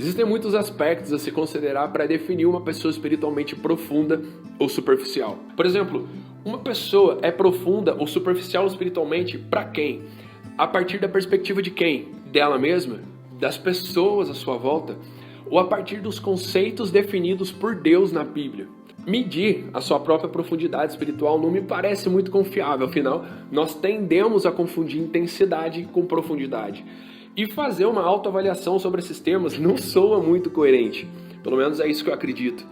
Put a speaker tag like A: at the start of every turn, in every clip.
A: Existem muitos aspectos a se considerar para definir uma pessoa espiritualmente profunda ou superficial. Por exemplo, uma pessoa é profunda ou superficial espiritualmente para quem? A partir da perspectiva de quem? Dela mesma? Das pessoas à sua volta? Ou a partir dos conceitos definidos por Deus na Bíblia? Medir a sua própria profundidade espiritual não me parece muito confiável, afinal, nós tendemos a confundir intensidade com profundidade. E fazer uma autoavaliação sobre esses temas não soa muito coerente, pelo menos é isso que eu acredito.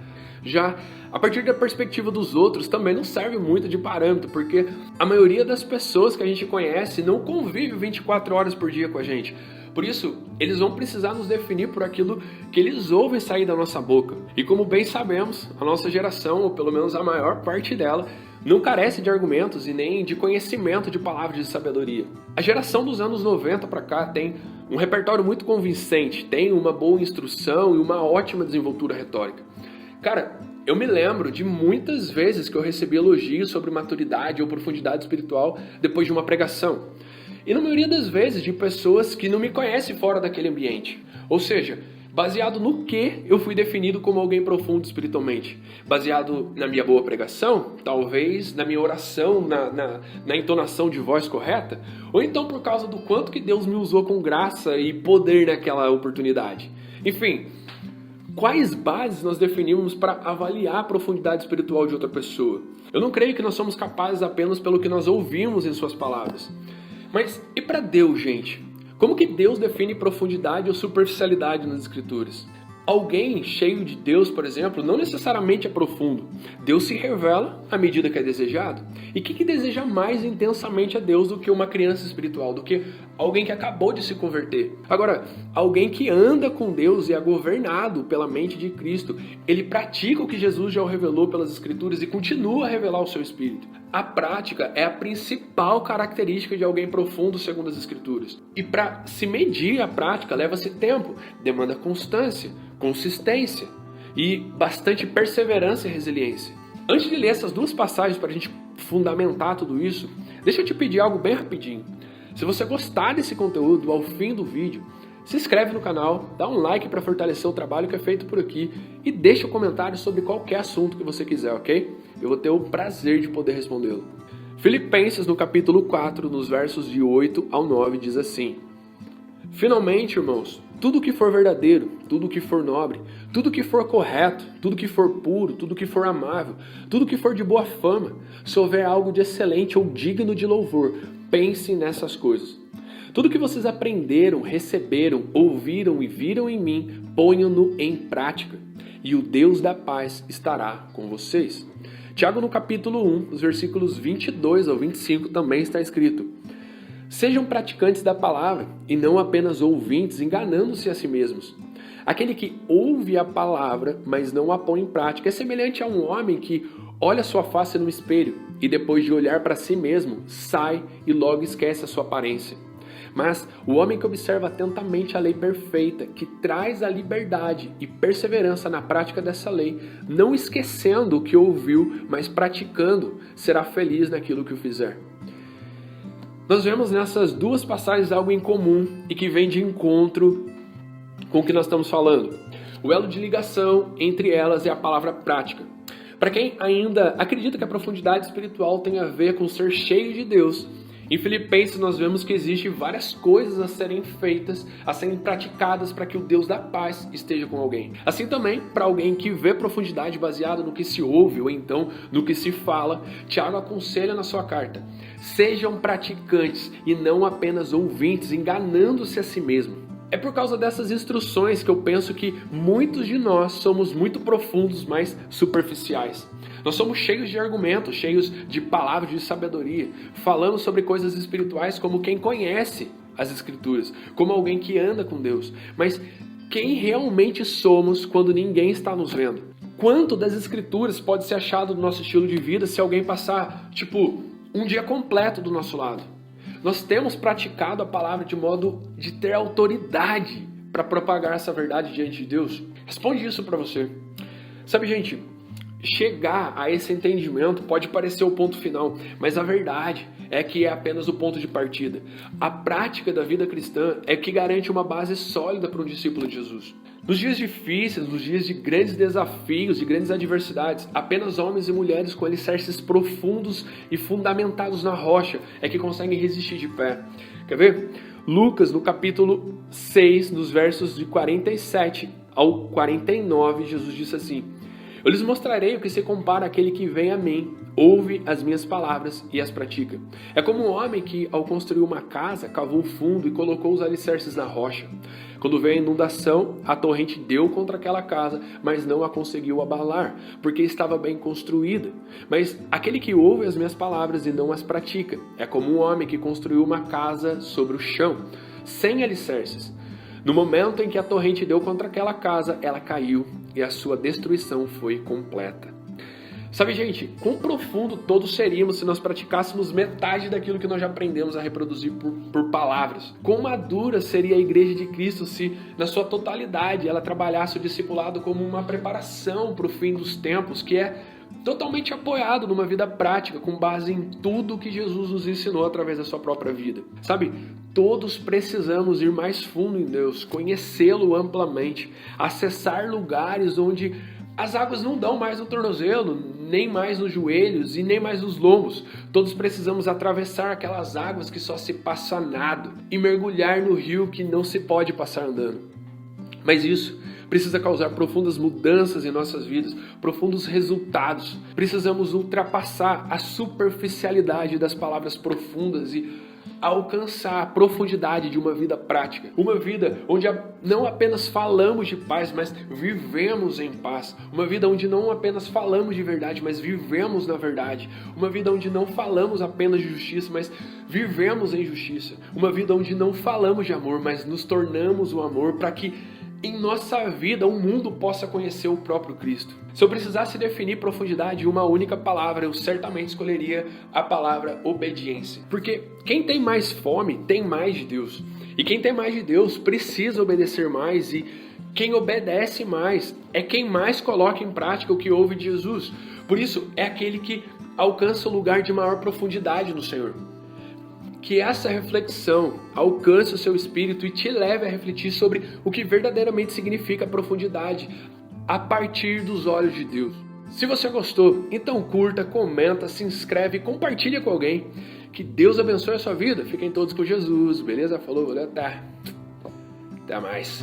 A: Já a partir da perspectiva dos outros também não serve muito de parâmetro, porque a maioria das pessoas que a gente conhece não convive 24 horas por dia com a gente. Por isso, eles vão precisar nos definir por aquilo que eles ouvem sair da nossa boca. E como bem sabemos, a nossa geração, ou pelo menos a maior parte dela, não carece de argumentos e nem de conhecimento de palavras de sabedoria. A geração dos anos 90 para cá tem um repertório muito convincente, tem uma boa instrução e uma ótima desenvoltura retórica. Cara, eu me lembro de muitas vezes que eu recebi elogios sobre maturidade ou profundidade espiritual depois de uma pregação. E na maioria das vezes de pessoas que não me conhecem fora daquele ambiente. Ou seja, baseado no que eu fui definido como alguém profundo espiritualmente? Baseado na minha boa pregação? Talvez na minha oração, na entonação de voz correta? Ou então por causa do quanto que Deus me usou com graça e poder naquela oportunidade? Enfim, quais bases nós definimos para avaliar a profundidade espiritual de outra pessoa? Eu não creio que nós somos capazes apenas pelo que nós ouvimos em suas palavras. Mas e para Deus, gente? Como que Deus define profundidade ou superficialidade nas Escrituras? Alguém cheio de Deus, por exemplo, não necessariamente é profundo. Deus se revela à medida que é desejado. E o que deseja mais intensamente a Deus do que uma criança espiritual, do que alguém que acabou de se converter? Agora, alguém que anda com Deus e é governado pela mente de Cristo, ele pratica o que Jesus já revelou pelas Escrituras e continua a revelar o seu Espírito. A prática é a principal característica de alguém profundo segundo as Escrituras. E para se medir a prática leva-se tempo, demanda constância, consistência e bastante perseverança e resiliência. Antes de ler essas duas passagens para a gente fundamentar tudo isso, deixa eu te pedir algo bem rapidinho. Se você gostar desse conteúdo ao fim do vídeo, se inscreve no canal, dá um like para fortalecer o trabalho que é feito por aqui e deixa um comentário sobre qualquer assunto que você quiser, ok? Eu vou ter o prazer de poder respondê-lo. Filipenses, no capítulo 4, nos versos de 8 ao 9, diz assim: Finalmente, irmãos, tudo que for verdadeiro, tudo que for nobre, tudo que for correto, tudo que for puro, tudo que for amável, tudo que for de boa fama, se houver algo de excelente ou digno de louvor, pense nessas coisas. Tudo que vocês aprenderam, receberam, ouviram e viram em mim, ponham-no em prática, e o Deus da paz estará com vocês. Tiago, no capítulo 1, os versículos 22 ao 25, também está escrito: Sejam praticantes da palavra, e não apenas ouvintes, enganando-se a si mesmos. Aquele que ouve a palavra, mas não a põe em prática, é semelhante a um homem que olha sua face no espelho, e depois de olhar para si mesmo, sai e logo esquece a sua aparência. Mas o homem que observa atentamente a lei perfeita, que traz a liberdade e perseverança na prática dessa lei, não esquecendo o que ouviu, mas praticando, será feliz naquilo que o fizer. Nós vemos nessas duas passagens algo em comum e que vem de encontro com o que nós estamos falando. O elo de ligação entre elas é a palavra prática. Para quem ainda acredita que a profundidade espiritual tem a ver com ser cheio de Deus, em Filipenses nós vemos que existem várias coisas a serem feitas, a serem praticadas para que o Deus da paz esteja com alguém. Assim também, para alguém que vê profundidade baseada no que se ouve ou então no que se fala, Tiago aconselha na sua carta: sejam praticantes e não apenas ouvintes, enganando-se a si mesmo. É por causa dessas instruções que eu penso que muitos de nós somos muito profundos, mas superficiais. Nós somos cheios de argumentos, cheios de palavras de sabedoria, falando sobre coisas espirituais como quem conhece as Escrituras, como alguém que anda com Deus. Mas quem realmente somos quando ninguém está nos vendo? Quanto das Escrituras pode ser achado do nosso estilo de vida se alguém passar, um dia completo do nosso lado? Nós temos praticado a palavra de modo de ter autoridade para propagar essa verdade diante de Deus? Responde isso para você. Sabe, gente, chegar a esse entendimento pode parecer o ponto final, mas a verdade é que é apenas o ponto de partida. A prática da vida cristã é que garante uma base sólida para um discípulo de Jesus. Nos dias difíceis, nos dias de grandes desafios, de grandes adversidades, apenas homens e mulheres com alicerces profundos e fundamentados na rocha é que conseguem resistir de pé. Quer ver? Lucas, no capítulo 6, nos versos de 47 ao 49, Jesus disse assim: eu lhes mostrarei o que se compara àquele que vem a mim, ouve as minhas palavras e as pratica. É como um homem que, ao construir uma casa, cavou fundo e colocou os alicerces na rocha. Quando veio a inundação, a torrente deu contra aquela casa, mas não a conseguiu abalar, porque estava bem construída. Mas aquele que ouve as minhas palavras e não as pratica, é como um homem que construiu uma casa sobre o chão, sem alicerces. No momento em que a torrente deu contra aquela casa, ela caiu e a sua destruição foi completa. Sabe, gente, quão profundo todos seríamos se nós praticássemos metade daquilo que nós já aprendemos a reproduzir por palavras. Quão madura seria a Igreja de Cristo se, na sua totalidade, ela trabalhasse o discipulado como uma preparação para o fim dos tempos, que é totalmente apoiado numa vida prática, com base em tudo que Jesus nos ensinou através da sua própria vida. Sabe, todos precisamos ir mais fundo em Deus, conhecê-lo amplamente, acessar lugares onde as águas não dão mais no tornozelo, nem mais nos joelhos e nem mais nos lombos. Todos precisamos atravessar aquelas águas que só se passa nado e mergulhar no rio que não se pode passar andando. Mas isso precisa causar profundas mudanças em nossas vidas, profundos resultados. Precisamos ultrapassar a superficialidade das palavras profundas e alcançar a profundidade de uma vida prática. Uma vida onde não apenas falamos de paz, mas vivemos em paz. Uma vida onde não apenas falamos de verdade, mas vivemos na verdade. Uma vida onde não falamos apenas de justiça, mas vivemos em justiça. Uma vida onde não falamos de amor, mas nos tornamos o amor para que em nossa vida o mundo possa conhecer o próprio Cristo. Se eu precisasse definir profundidade em uma única palavra, eu certamente escolheria a palavra obediência. Porque quem tem mais fome tem mais de Deus. E quem tem mais de Deus precisa obedecer mais. E quem obedece mais é quem mais coloca em prática o que ouve de Jesus. Por isso, é aquele que alcança o lugar de maior profundidade no Senhor. Que essa reflexão alcance o seu espírito e te leve a refletir sobre o que verdadeiramente significa profundidade a partir dos olhos de Deus. Se você gostou, então curta, comenta, se inscreve e compartilha com alguém. Que Deus abençoe a sua vida. Fiquem todos com Jesus, beleza? Falou, valeu, até mais.